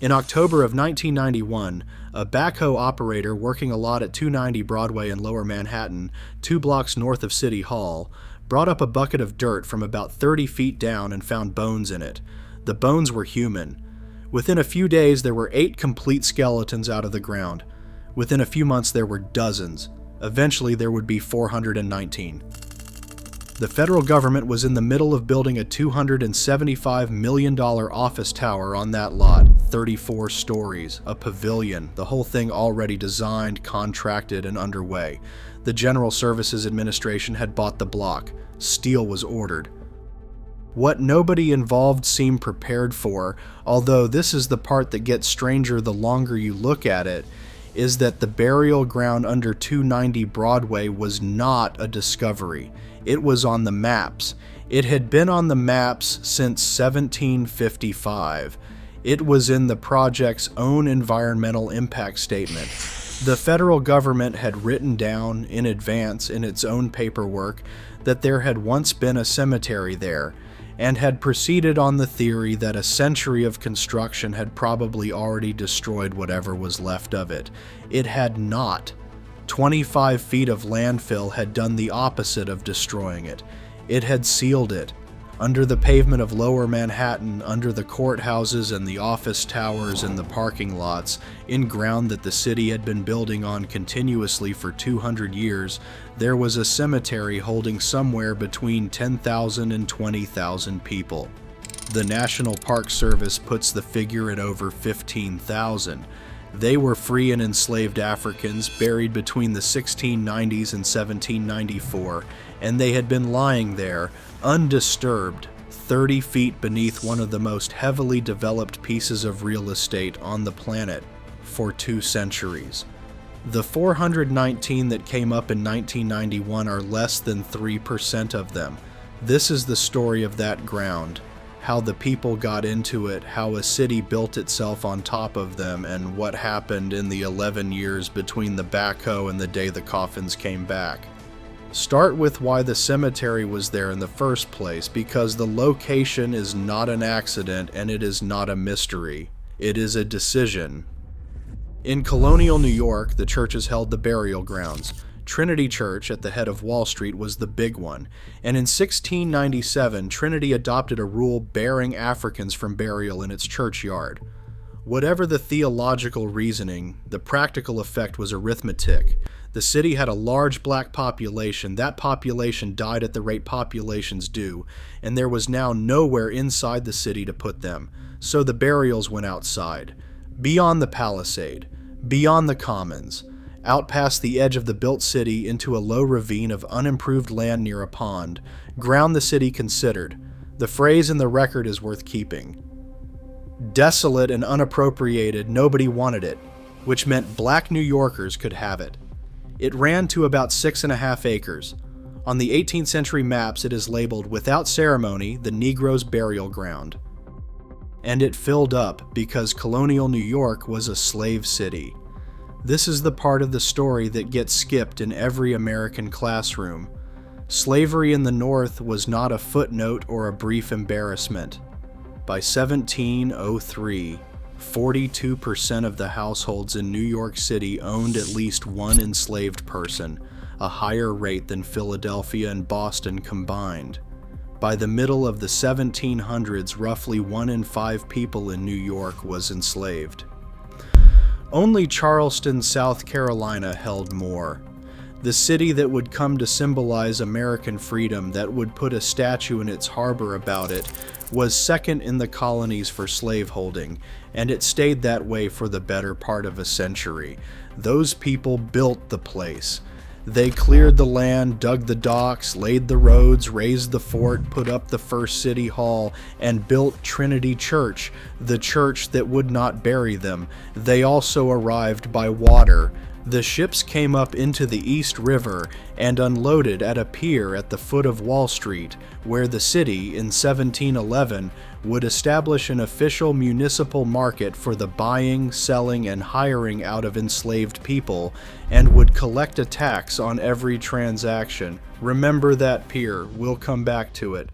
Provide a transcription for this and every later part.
In October of 1991, a backhoe operator working a lot at 290 Broadway in Lower Manhattan, 2 blocks north of City Hall, brought up a bucket of dirt from about 30 feet down and found bones in it. The bones were human. Within a few days, there were 8 complete skeletons out of the ground. Within a few months, there were dozens. Eventually, there would be 419. The federal government was in the middle of building a $275 million office tower on that lot, 34 stories, a pavilion, the whole thing already designed, contracted, and underway. The General Services Administration had bought the block. Steel was ordered. What nobody involved seemed prepared for, although this is the part that gets stranger the longer you look at it, is that the burial ground under 290 Broadway was not a discovery. It was on the maps. It had been on the maps since 1755. It was in the project's own environmental impact statement. The federal government had written down in advance in its own paperwork that there had once been a cemetery there, and had proceeded on the theory that a century of construction had probably already destroyed whatever was left of it. It had not. 25 feet of landfill had done the opposite of destroying it. It had sealed it. Under the pavement of Lower Manhattan, under the courthouses and the office towers and the parking lots, in ground that the city had been building on continuously for 200 years, there was a cemetery holding somewhere between 10,000 and 20,000 people. The National Park Service puts the figure at over 15,000. They were free and enslaved Africans buried between the 1690s and 1794, and they had been lying there, undisturbed, 30 feet beneath one of the most heavily developed pieces of real estate on the planet for 2 centuries. The 419 that came up in 1991 are less than 3% of them. This is the story of that ground. How the people got into it, how a city built itself on top of them, and what happened in the 11 years between the backhoe and the day the coffins came back. Start with why the cemetery was there in the first place, because the location is not an accident and it is not a mystery. It is a decision. In colonial New York, the churches held the burial grounds. Trinity Church at the head of Wall Street was the big one, and in 1697 Trinity adopted a rule barring Africans from burial in its churchyard. Whatever the theological reasoning, the practical effect was arithmetic. The city had a large black population. That population died at the rate populations do, and there was now nowhere inside the city to put them, so the burials went outside, beyond the palisade, beyond the commons, out past the edge of the built city into a low ravine of unimproved land near a pond, ground the city considered. The phrase in the record is worth keeping. Desolate and unappropriated, nobody wanted it, which meant black New Yorkers could have it. It ran to about 6.5 acres. On the 18th century maps, it is labeled, without ceremony, the Negro's burial ground. And it filled up because colonial New York was a slave city. This is the part of the story that gets skipped in every American classroom. Slavery in the North was not a footnote or a brief embarrassment. By 1703, 42% of the households in New York City owned at least one enslaved person, a higher rate than Philadelphia and Boston combined. By the middle of the 1700s, roughly 1 in 5 people in New York was enslaved. Only Charleston, South Carolina held more. The city that would come to symbolize American freedom, that would put a statue in its harbor about it, was second in the colonies for slaveholding, and it stayed that way for the better part of a century. Those people built the place. They cleared the land, dug the docks, laid the roads, raised the fort, put up the first city hall, and built Trinity Church, the church that would not bury them. They also arrived by water. The ships came up into the East River and unloaded at a pier at the foot of Wall Street, where the city, in 1711, would establish an official municipal market for the buying, selling, and hiring out of enslaved people, and would collect a tax on every transaction. Remember that pier, we'll come back to it.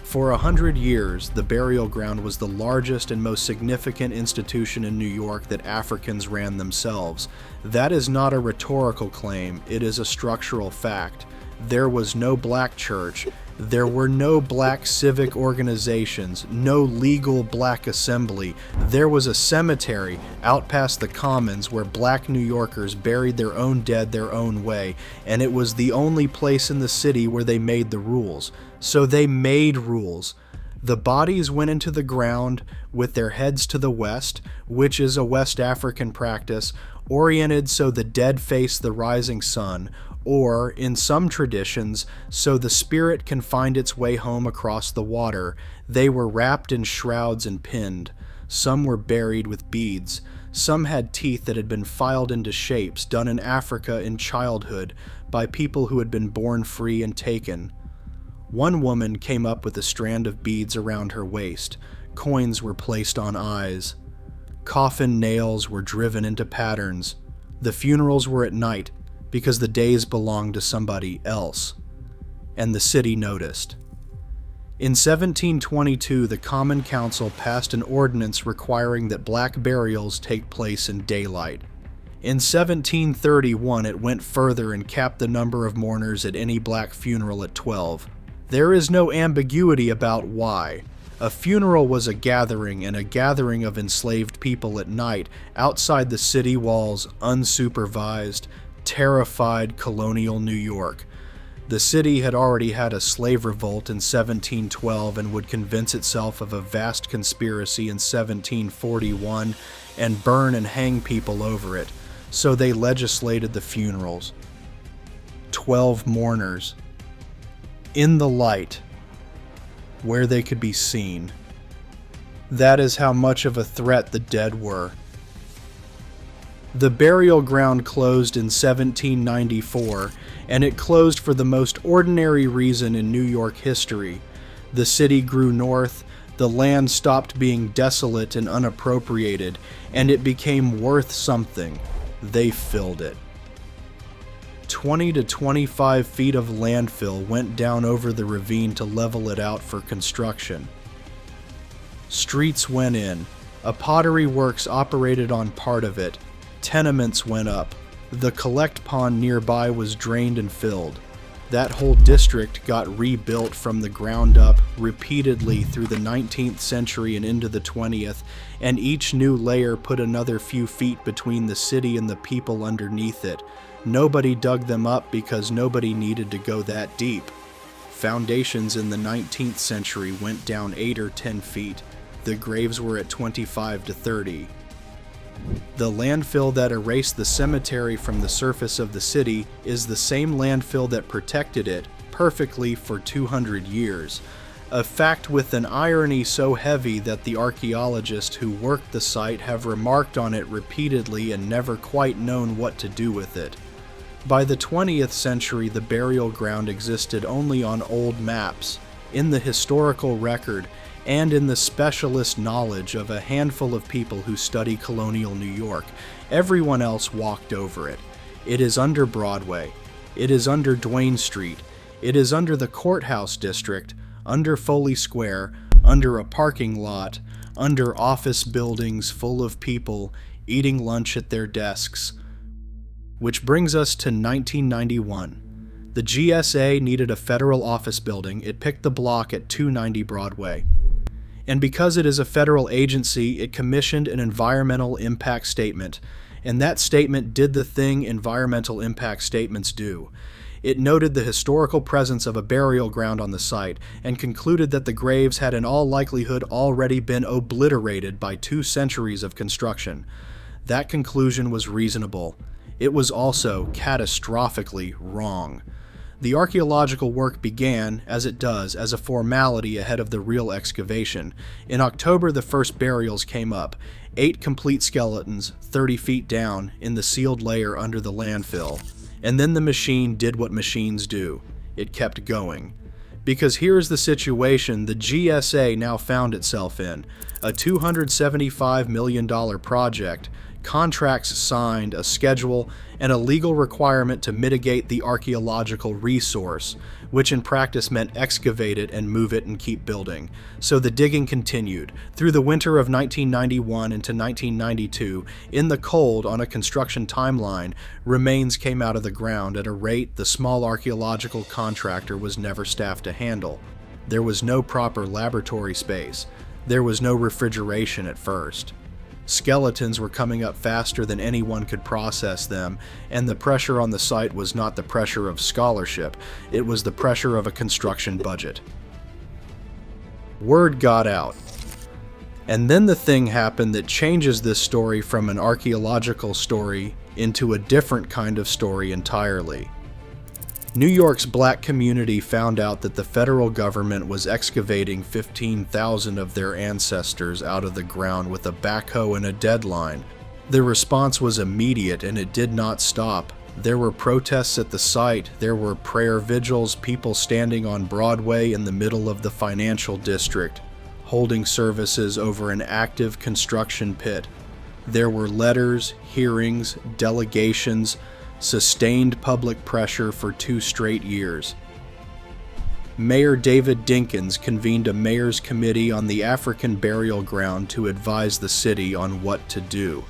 For 100 years, the burial ground was the largest and most significant institution in New York that Africans ran themselves. That is not a rhetorical claim, it is a structural fact. There was no black church, there were no black civic organizations, no legal black assembly. There was a cemetery out past the Commons where black New Yorkers buried their own dead their own way, and it was the only place in the city where they made the rules. So they made rules. The bodies went into the ground with their heads to the west, which is a West African practice, oriented so the dead face the rising sun, or, in some traditions, so the spirit can find its way home across the water. They were wrapped in shrouds and pinned. Some were buried with beads. Some had teeth that had been filed into shapes done in Africa in childhood by people who had been born free and taken. One woman came up with a strand of beads around her waist. Coins were placed on eyes. Coffin nails were driven into patterns. The funerals were at night, because the days belonged to somebody else, and the city noticed. In 1722, the Common Council passed an ordinance requiring that black burials take place in daylight. In 1731, it went further and capped the number of mourners at any black funeral at 12. There is no ambiguity about why. A funeral was a gathering, and a gathering of enslaved people at night, outside the city walls, unsupervised, terrified colonial New York. The city had already had a slave revolt in 1712 and would convince itself of a vast conspiracy in 1741 and burn and hang people over it, so they legislated the funerals. 12 mourners. In the light, where they could be seen. That is how much of a threat the dead were. The burial ground closed in 1794, and it closed for the most ordinary reason in New York history. The city grew north, the land stopped being desolate and unappropriated, and it became worth something. They filled it. 20 to 25 feet of landfill went down over the ravine to level it out for construction. Streets went in. A pottery works operated on part of it. Tenements went up. The collect pond nearby was drained and filled. That whole district got rebuilt from the ground up repeatedly through the 19th century and into the 20th, and each new layer put another few feet between the city and the people underneath it. Nobody dug them up because nobody needed to go that deep. Foundations in the 19th century went down 8 or 10 feet. The graves were at 25 to 30. The landfill that erased the cemetery from the surface of the city is the same landfill that protected it perfectly for 200 years. A fact with an irony so heavy that the archaeologists who worked the site have remarked on it repeatedly and never quite known what to do with it. By the 20th century, the burial ground existed only on old maps, in the historical record, and in the specialist knowledge of a handful of people who study colonial New York. Everyone else walked over it. It is under Broadway. It is under Duane Street. It is under the courthouse district, under Foley Square, under a parking lot, under office buildings full of people eating lunch at their desks. Which brings us to 1991. The GSA needed a federal office building. It picked the block at 290 Broadway. And because it is a federal agency, it commissioned an environmental impact statement. And that statement did the thing environmental impact statements do. It noted the historical presence of a burial ground on the site, and concluded that the graves had in all likelihood already been obliterated by 2 centuries of construction. That conclusion was reasonable. It was also catastrophically wrong. The archaeological work began, as it does, as a formality ahead of the real excavation. In October, the first burials came up, 8 complete skeletons, 30 feet down, in the sealed layer under the landfill. And then the machine did what machines do. It kept going. Because here's the situation the GSA now found itself in. A $275 million project contracts signed, a schedule, and a legal requirement to mitigate the archaeological resource, which in practice meant excavate it and move it and keep building. So the digging continued. Through the winter of 1991 into 1992, in the cold on a construction timeline, remains came out of the ground at a rate the small archaeological contractor was never staffed to handle. There was no proper laboratory space. There was no refrigeration at first. Skeletons were coming up faster than anyone could process them, and the pressure on the site was not the pressure of scholarship, it was the pressure of a construction budget. Word got out. And then the thing happened that changes this story from an archaeological story into a different kind of story entirely. New York's black community found out that the federal government was excavating 15,000 of their ancestors out of the ground with a backhoe and a deadline. The response was immediate and it did not stop. There were protests at the site, there were prayer vigils, people standing on Broadway in the middle of the financial district, holding services over an active construction pit. There were letters, hearings, delegations, sustained public pressure for 2 straight years. Mayor David Dinkins convened a mayor's committee on the African burial ground to advise the city on what to do.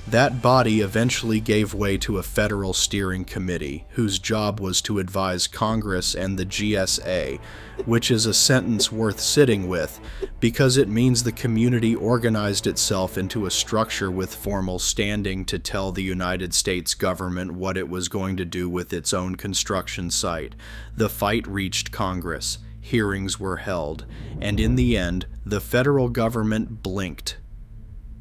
That body eventually gave way to a federal steering committee, whose job was to advise Congress and the GSA, which is a sentence worth sitting with, because it means the community organized itself into a structure with formal standing to tell the United States government what it was going to do with its own construction site. The fight reached Congress, hearings were held, and in the end, the federal government blinked.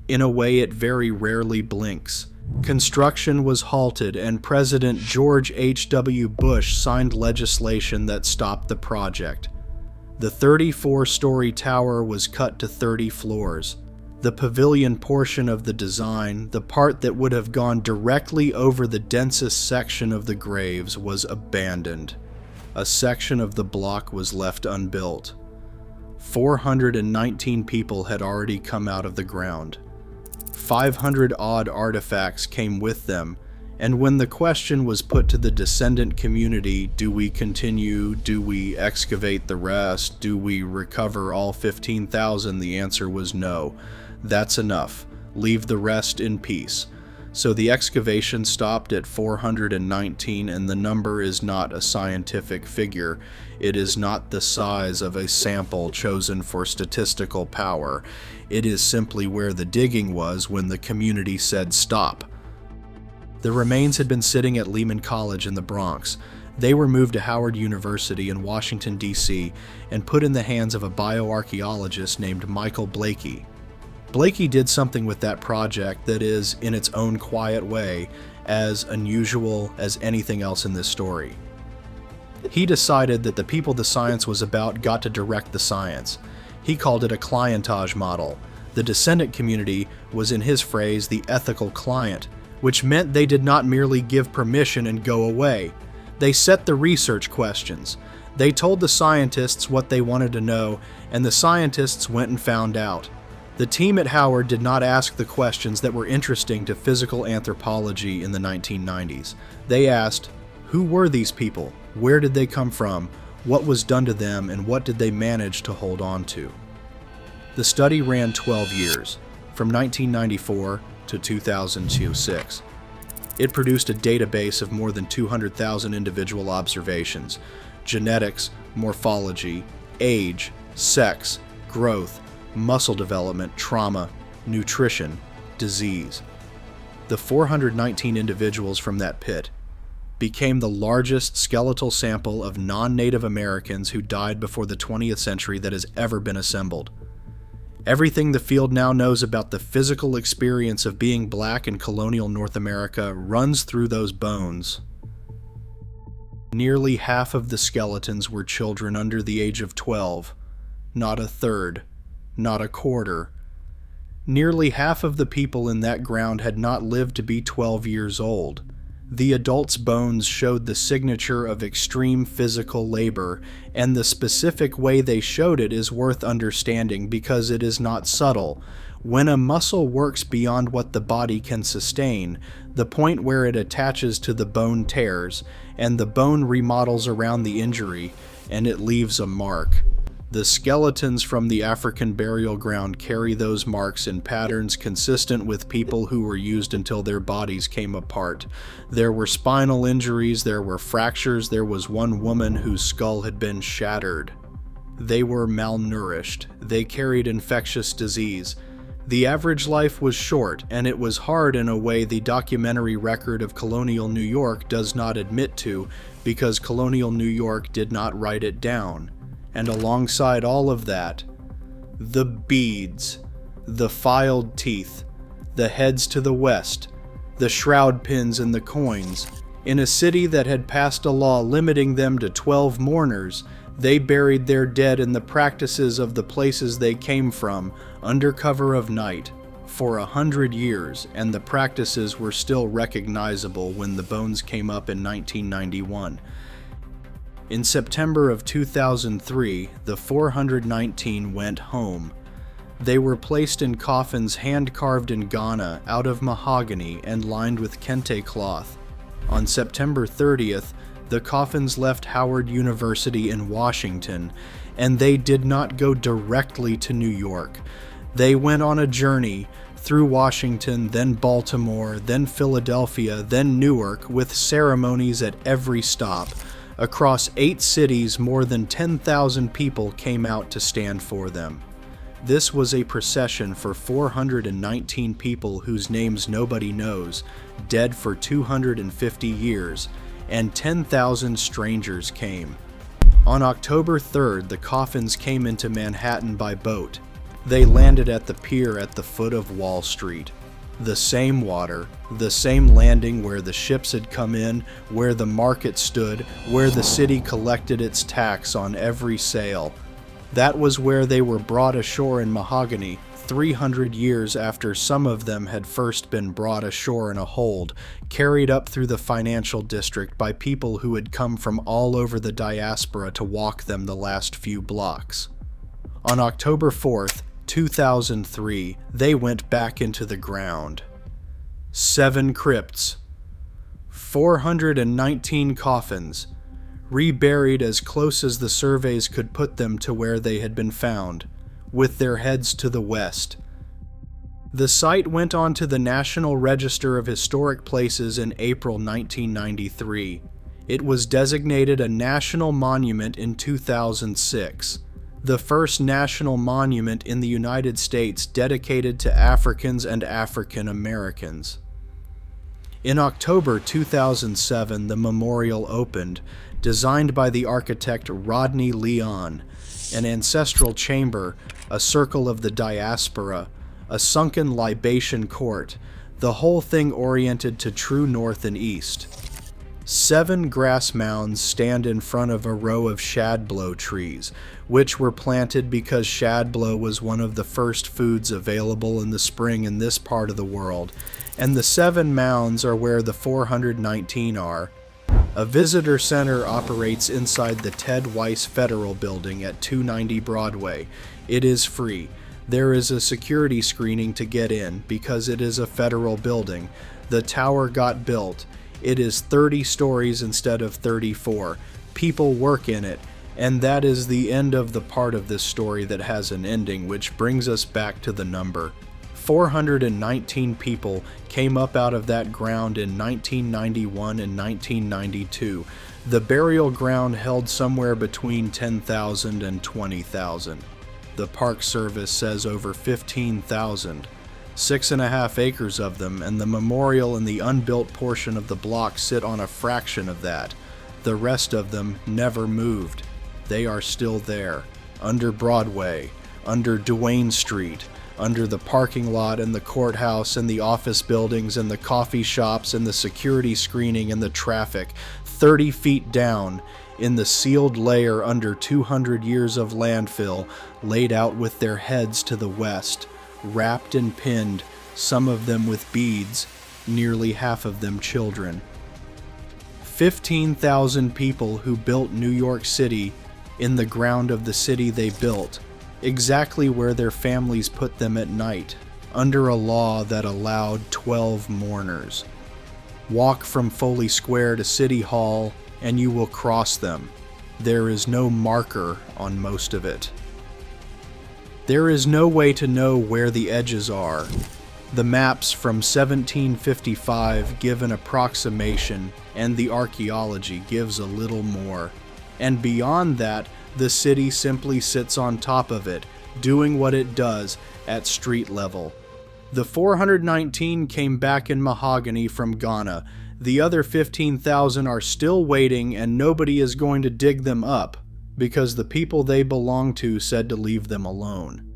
In a way it very rarely blinks. Construction was halted and President George H.W. Bush signed legislation that stopped the project. The 34-story tower was cut to 30 floors. The pavilion portion of the design, the part that would have gone directly over the densest section of the graves, was abandoned. A section of the block was left unbuilt. 419 people had already come out of the ground. 500-odd artifacts came with them, and when the question was put to the descendant community, do we continue, do we excavate the rest, do we recover all 15,000, the answer was no. That's enough. Leave the rest in peace. So the excavation stopped at 419, and the number is not a scientific figure. It is not the size of a sample chosen for statistical power. It is simply where the digging was when the community said stop. The remains had been sitting at Lehman College in the Bronx. They were moved to Howard University in Washington, D.C., and put in the hands of a bioarchaeologist named Michael Blakey. Blakey did something with that project that is, in its own quiet way, as unusual as anything else in this story. He decided that the people the science was about got to direct the science. He called it a clientage model. The descendant community was, in his phrase, the ethical client, which meant they did not merely give permission and go away. They set the research questions. They told the scientists what they wanted to know, and the scientists went and found out. The team at Howard did not ask the questions that were interesting to physical anthropology in the 1990s. They asked, who were these people? Where did they come from? What was done to them, and what did they manage to hold on to? The study ran 12 years, from 1994 to 2006. It produced a database of more than 200,000 individual observations, genetics, morphology, age, sex, growth, muscle development, trauma, nutrition, disease. The 419 individuals from that pit became the largest skeletal sample of non-Native Americans who died before the 20th century that has ever been assembled. Everything the field now knows about the physical experience of being black in colonial North America runs through those bones. Nearly half of the skeletons were children under the age of 12, not a third, not a quarter. Nearly half of the people in that ground had not lived to be 12 years old. The adults' bones showed the signature of extreme physical labor, and the specific way they showed it is worth understanding because it is not subtle. When a muscle works beyond what the body can sustain, the point where it attaches to the bone tears, and the bone remodels around the injury, and it leaves a mark. The skeletons from the African burial ground carry those marks in patterns consistent with people who were used until their bodies came apart. There were spinal injuries, there were fractures, there was one woman whose skull had been shattered. They were malnourished. They carried infectious disease. The average life was short, and it was hard in a way the documentary record of colonial New York does not admit to, because colonial New York did not write it down. And alongside all of that, the beads, the filed teeth, the heads to the west, the shroud pins and the coins. In a city that had passed a law limiting them to 12 mourners, they buried their dead in the practices of the places they came from, under cover of night, for 100 years, and the practices were still recognizable when the bones came up in 1991. In September of 2003, the 419 went home. They were placed in coffins hand-carved in Ghana out of mahogany and lined with kente cloth. On September 30th, the coffins left Howard University in Washington, and they did not go directly to New York. They went on a journey through Washington, then Baltimore, then Philadelphia, then Newark, with ceremonies at every stop. Across 8 cities, more than 10,000 people came out to stand for them. This was a procession for 419 people whose names nobody knows, dead for 250 years, and 10,000 strangers came. On October 3rd, the coffins came into Manhattan by boat. They landed at the pier at the foot of Wall Street. The same water, the same landing where the ships had come in, where the market stood, where the city collected its tax on every sail. That was where they were brought ashore in mahogany, 300 years after some of them had first been brought ashore in a hold, carried up through the financial district by people who had come from all over the diaspora to walk them the last few blocks. On October 4th, 2003, they went back into the ground. 7 crypts, 419 coffins, reburied as close as the surveys could put them to where they had been found, with their heads to the west. The site went on to the National Register of Historic Places in April 1993. It was designated a national monument in 2006. The first national monument in the United States dedicated to Africans and African Americans. In October 2007, the memorial opened, designed by the architect Rodney Leon, an ancestral chamber, a circle of the diaspora, a sunken libation court, the whole thing oriented to true north and east. 7 grass mounds stand in front of a row of shadblow trees, which were planted because shadblow was one of the first foods available in the spring in this part of the world, and the 7 mounds are where the 419 are. A visitor center operates inside the Ted Weiss Federal Building at 290 Broadway. It is free. There is a security screening to get in because it is a federal building. The tower got built. It is 30 stories instead of 34. People work in it, and that is the end of the part of this story that has an ending, which brings us back to the number. 419 people came up out of that ground in 1991 and 1992. The burial ground held somewhere between 10,000 and 20,000. The Park Service says over 15,000. 6.5 acres of them, and the memorial and the unbuilt portion of the block sit on a fraction of that. The rest of them never moved. They are still there, under Broadway, under Duane Street, under the parking lot and the courthouse and the office buildings and the coffee shops and the security screening and the traffic, 30 feet down, in the sealed layer under 200 years of landfill, laid out with their heads to the west, wrapped and pinned, some of them with beads, nearly half of them children. 15,000 people who built New York City in the ground of the city they built, exactly where their families put them at night, under a law that allowed 12 mourners. Walk from Foley Square to City Hall, and you will cross them. There is no marker on most of it. There is no way to know where the edges are. The maps from 1755 give an approximation, and the archaeology gives a little more. And beyond that, the city simply sits on top of it, doing what it does at street level. The 419 came back in mahogany from Ghana. The other 15,000 are still waiting, and nobody is going to dig them up because the people they belong to said to leave them alone.